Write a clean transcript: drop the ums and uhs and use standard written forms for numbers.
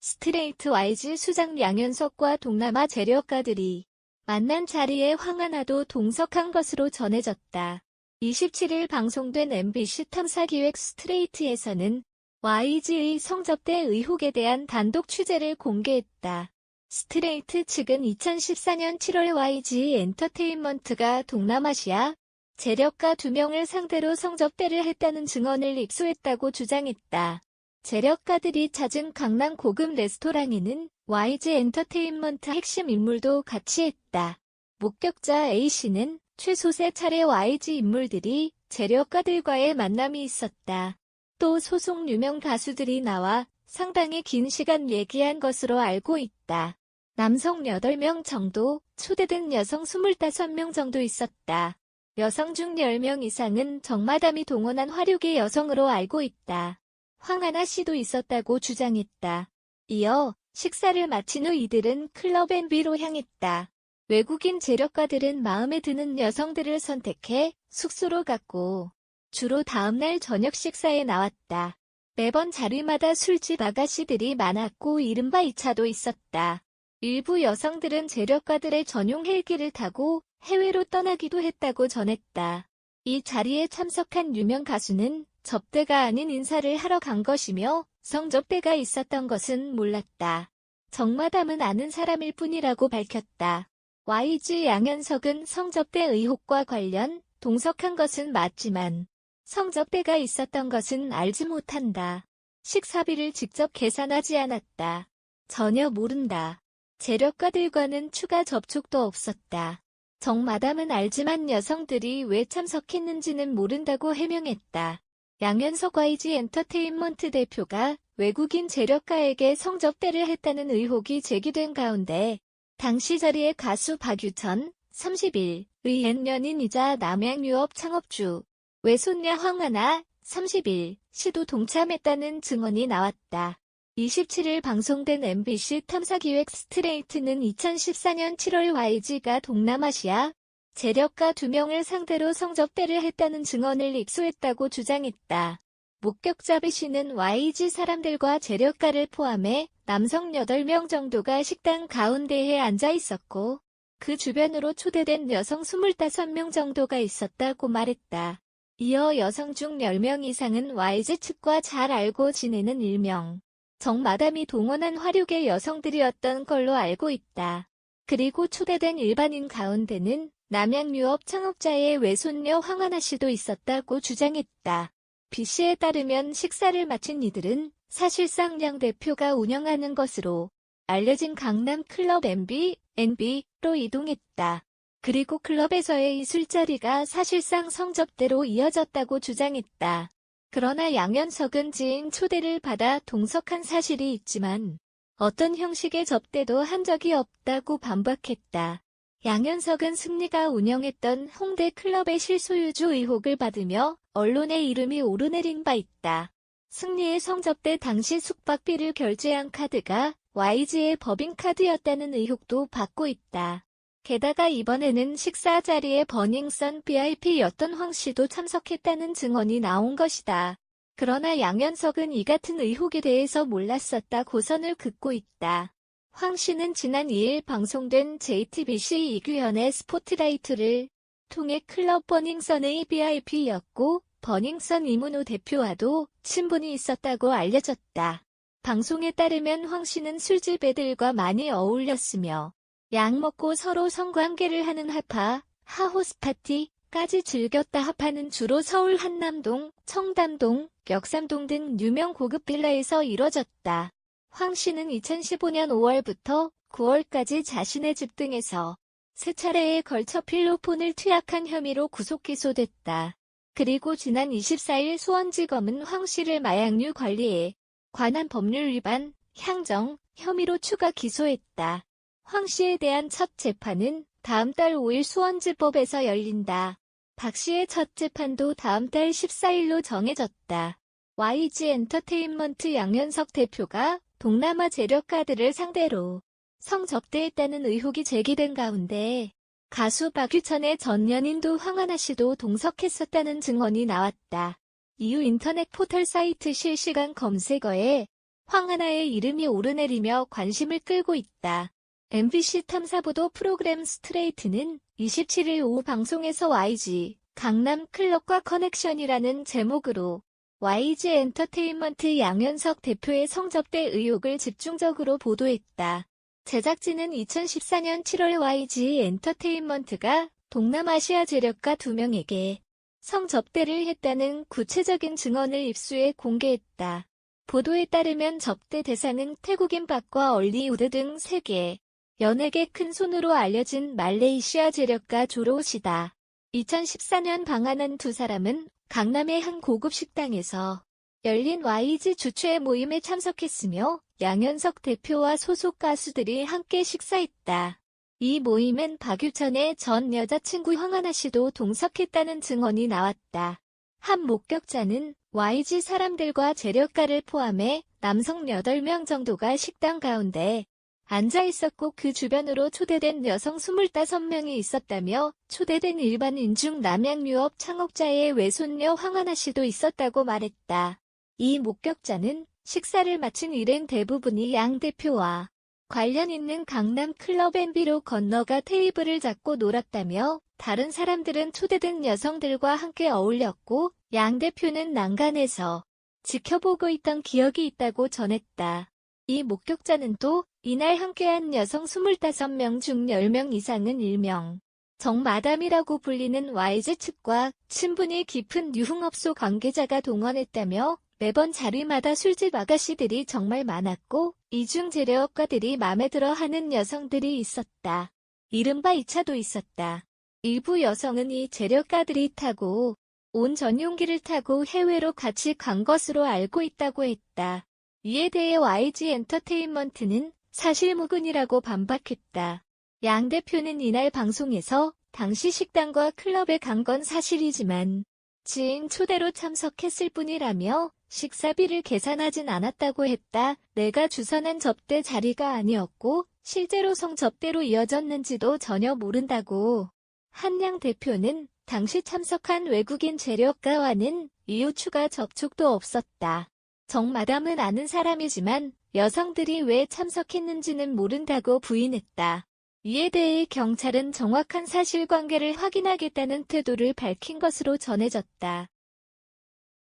스트레이트 와이즈 수장 양현석과 동남아 재력가들이 만난 자리에 황하나도 동석한 것으로 전해졌다. 27일 방송된 MBC 탐사기획 스트레이트에서는 YG의 성접대 의혹에 대한 단독 취재를 공개했다. 스트레이트 측은 2014년 7월 YG 엔터테인먼트가 동남아시아 재력가 2명을 상대로 성접대를 했다는 증언을 입수했다고 주장했다. 재력가들이 찾은 강남 고급 레스토랑에는 YG 엔터테인먼트 핵심 인물도 같이 했다. 목격자 A씨는 최소 3차례 YG 인물들이 재력가들과의 만남이 있었다. 또 소속 유명 가수들이 나와 상당히 긴 시간 얘기한 것으로 알고 있다. 남성 8명 정도, 초대된 여성 25명 정도 있었다. 여성 중 10명 이상은 정마담이 동원한 화력의 여성으로 알고 있다. 황하나 씨도 있었다고 주장했다. 이어 식사를 마친 후 이들은 클럽 NB로 향했다. 외국인 재력가들은 마음에 드는 여성들을 선택해 숙소로 갔고 주로 다음날 저녁 식사에 나왔다. 매번 자리마다 술집 아가씨들이 많았고 이른바 2차도 있었다. 일부 여성들은 재력가들의 전용 헬기를 타고 해외로 떠나기도 했다고 전했다. 이 자리에 참석한 유명 가수는 접대가 아닌 인사를 하러 간 것이며 성접대가 있었던 것은 몰랐다. 정마담은 아는 사람일 뿐이라고 밝혔다. YG 양현석은 성접대 의혹과 관련 동석한 것은 맞지만 성접대가 있었던 것은 알지 못한다. 식사비를 직접 계산하지 않았다. 전혀 모른다. 재력가들과는 추가 접촉도 없었다. 정마담은 알지만 여성들이 왜 참석했는지는 모른다고 해명했다. 양현석 YG 엔터테인먼트 대표가 외국인 재력가에게 성접대를 했다는 의혹이 제기된 가운데 당시 자리에 가수 박유천, 30일, 의 연인이자 남양유업 창업주, 외손녀 황하나, 30일, 씨도 동참했다는 증언이 나왔다. 27일 방송된 MBC 탐사기획 스트레이트는 2014년 7월 YG가 동남아시아 재력가 2명을 상대로 성접대를 했다는 증언을 입수했다고 주장했다. 목격자 B씨는 YG 사람들과 재력가를 포함해 남성 8명 정도가 식당 가운데에 앉아 있었고 그 주변으로 초대된 여성 25명 정도가 있었다고 말했다. 이어 여성 중 10명 이상은 YG 측과 잘 알고 지내는 일명 정마담이 동원한 화력의 여성들이었던 걸로 알고 있다. 그리고 초대된 일반인 가운데는 남양유업 창업자의 외손녀 황하나 씨도 있었다고 주장했다. B씨에 따르면 식사를 마친 이들은 사실상 양 대표가 운영하는 것으로 알려진 강남 클럽 NB로 이동했다. 그리고 클럽에서의 이 술자리가 사실상 성접대로 이어졌다고 주장했다. 그러나 양현석은 지인 초대를 받아 동석한 사실이 있지만 어떤 형식의 접대도 한 적이 없다고 반박했다. 양현석은 승리가 운영했던 홍대 클럽의 실소유주 의혹을 받으며 언론의 이름이 오르내린 바 있다. 승리의 성접대 당시 숙박비를 결제한 카드가 YG의 법인카드였다는 의혹도 받고 있다. 게다가 이번에는 식사 자리에 버닝썬 VIP였던 황 씨도 참석했다는 증언이 나온 것이다. 그러나 양현석은 이 같은 의혹에 대해서 몰랐었다 고선을 긋고 있다. 황 씨는 지난 2일 방송된 JTBC 이규현의 스포트라이트를 통해 클럽 버닝썬의 VIP였고 버닝썬 이문호 대표와도 친분이 있었다고 알려졌다. 방송에 따르면 황 씨는 술집 애들과 많이 어울렸으며 약 먹고 서로 성관계를 하는 하우스 파티까지 즐겼다. 합하는 주로 서울 한남동, 청담동, 역삼동 등 유명 고급 빌라에서 이뤄졌다. 황 씨는 2015년 5월부터 9월까지 자신의 집 등에서 3차례에 걸쳐 필로폰을 투약한 혐의로 구속 기소됐다. 그리고 지난 24일 수원지검은 황 씨를 마약류 관리에 관한 법률 위반, 향정 혐의로 추가 기소했다. 황 씨에 대한 첫 재판은 다음 달 5일 수원지법에서 열린다. 박 씨의 첫 재판도 다음 달 14일로 정해졌다. YG 엔터테인먼트 양현석 대표가 동남아 재력가들을 상대로 성접대했다는 의혹이 제기된 가운데 가수 박유천의 전 연인도 황하나 씨도 동석했었다는 증언이 나왔다. 이후 인터넷 포털 사이트 실시간 검색어에 황하나의 이름이 오르내리며 관심을 끌고 있다. MBC 탐사보도 프로그램 스트레이트는 27일 오후 방송에서 YG 강남 클럽과 커넥션이라는 제목으로 YG 엔터테인먼트 양현석 대표의 성접대 의혹을 집중적으로 보도했다. 제작진은 2014년 7월 YG 엔터테인먼트가 동남아시아 재력가 2명에게 성접대를 했다는 구체적인 증언을 입수해 공개했다. 보도에 따르면 접대 대상은 태국인 박과 얼리우드 등 세계 연예계 큰 손으로 알려진 말레이시아 재력가 조로시다. 2014년 방한한 두 사람은 강남의 한 고급 식당에서 열린 YG 주최 모임에 참석했으며 양현석 대표와 소속 가수들이 함께 식사했다. 이 모임엔 박유천의 전 여자친구 황하나 씨도 동석했다는 증언이 나왔다. 한 목격자는 YG 사람들과 재력가를 포함해 남성 8명 정도가 식당 가운데 앉아 있었고 그 주변으로 초대된 여성 25명이 있었다며 초대된 일반인 중 남양유업 창업자의 외손녀 황하나 씨도 있었다고 말했다. 이 목격자는 식사를 마친 일행 대부분이 양 대표와 관련 있는 강남 클럽 MB로 건너가 테이블을 잡고 놀았다며 다른 사람들은 초대된 여성들과 함께 어울렸고 양 대표는 난간에서 지켜보고 있던 기억이 있다고 전했다. 이 목격자는 또 이날 함께한 여성 25명 중 10명 이상은 일명 정마담이라고 불리는 YG 측과 친분이 깊은 유흥업소 관계자가 동원했다며 매번 자리마다 술집 아가씨들이 정말 많았고 이중 재력가들이 맘에 들어 하는 여성들이 있었다. 이른바 2차도 있었다. 일부 여성은 이 재력가들이 타고 온 전용기를 타고 해외로 같이 간 것으로 알고 있다고 했다. 이에 대해 YG 엔터테인먼트는 사실무근이라고 반박했다. 양 대표는 이날 방송에서 당시 식당과 클럽에 간 건 사실이지만 지인 초대로 참석했을 뿐이라며 식사비를 계산하진 않았다고 했다. 내가 주선한 접대 자리가 아니었고 실제로 성접대로 이어졌는지도 전혀 모른다고. 한양 대표는 당시 참석한 외국인 재력가와는 이후 추가 접촉도 없었다. 정마담은 아는 사람이지만 여성들이 왜 참석했는지는 모른다고 부인했다. 이에 대해 경찰은 정확한 사실관계를 확인하겠다는 태도를 밝힌 것으로 전해졌다.